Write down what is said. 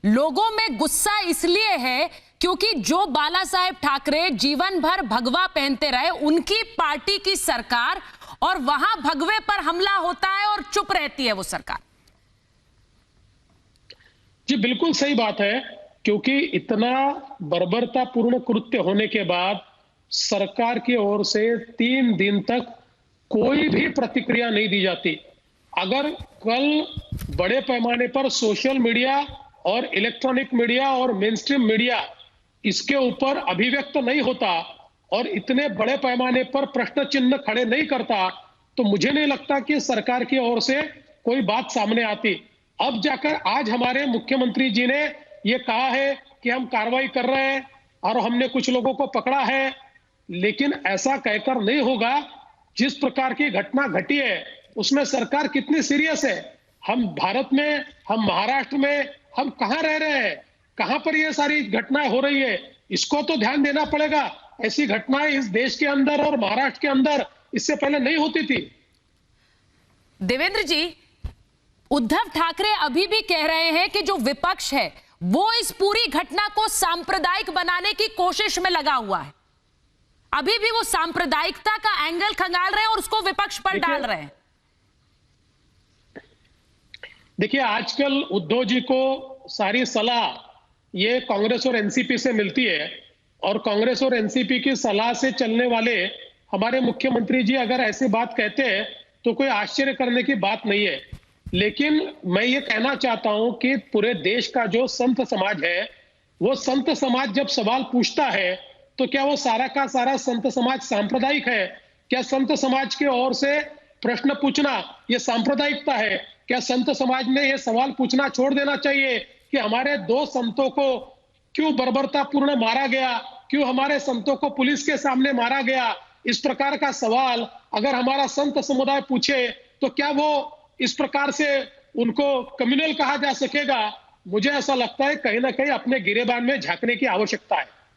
लोगों में गुस्सा इसलिए है क्योंकि जो बाला साहेब ठाकरे जीवन भर भगवा पहनते रहे, उनकी पार्टी की सरकार, और वहां भगवे पर हमला होता है और चुप रहती है वो सरकार। जी बिल्कुल सही बात है, क्योंकि इतना बर्बरतापूर्ण कृत्य होने के बाद सरकार की ओर से 3 दिन तक कोई भी प्रतिक्रिया नहीं दी जाती। अगर कल बड़े पैमाने पर सोशल मीडिया और इलेक्ट्रॉनिक मीडिया और मेनस्ट्रीम मीडिया इसके ऊपर अभिव्यक्त नहीं होता और इतने बड़े पैमाने पर प्रश्न चिन्ह खड़े नहीं करता, तो मुझे नहीं लगता कि सरकार की ओर से कोई बात सामने आती। अब जाकर आज हमारे मुख्यमंत्री जी ने ये कहा है कि हम कार्रवाई कर रहे हैं और हमने कुछ लोगों को पकड़ा है, लेकिन ऐसा कहकर नहीं होगा। जिस प्रकार की घटना घटी है उसमें सरकार कितनी सीरियस है। हम भारत में, हम महाराष्ट्र में, हम कहां रह रहे हैं, कहां पर ये सारी घटनाएं हो रही है, इसको तो ध्यान देना पड़ेगा। ऐसी घटनाएं इस देश के अंदर और महाराष्ट्र के अंदर इससे पहले नहीं होती थी। देवेंद्र जी, उद्धव ठाकरे अभी भी कह रहे हैं कि जो विपक्ष है वो इस पूरी घटना को सांप्रदायिक बनाने की कोशिश में लगा हुआ है। अभी भी वो सांप्रदायिकता का एंगल खंगाल रहे हैं और उसको विपक्ष पर डाल रहे हैं। देखिए, आजकल उद्धव जी को सारी सलाह ये कांग्रेस और एनसीपी से मिलती है, और कांग्रेस और एनसीपी की सलाह से चलने वाले हमारे मुख्यमंत्री जी अगर ऐसी बात कहते हैं तो कोई आश्चर्य करने की बात नहीं है। लेकिन मैं ये कहना चाहता हूं कि पूरे देश का जो संत समाज है, वो संत समाज जब सवाल पूछता है तो क्या वो सारा का सारा संत समाज सांप्रदायिक है? क्या संत समाज की ओर से प्रश्न पूछना ये सांप्रदायिकता है? क्या संत समाज ने ये सवाल पूछना छोड़ देना चाहिए कि हमारे 2 संतों को क्यों बर्बरतापूर्ण मारा गया, क्यों हमारे संतों को पुलिस के सामने मारा गया? इस प्रकार का सवाल अगर हमारा संत समुदाय पूछे तो क्या वो इस प्रकार से उनको कम्युनल कहा जा सकेगा? मुझे ऐसा लगता है कहीं ना कहीं अपने गिरेबान में झांकने की आवश्यकता है।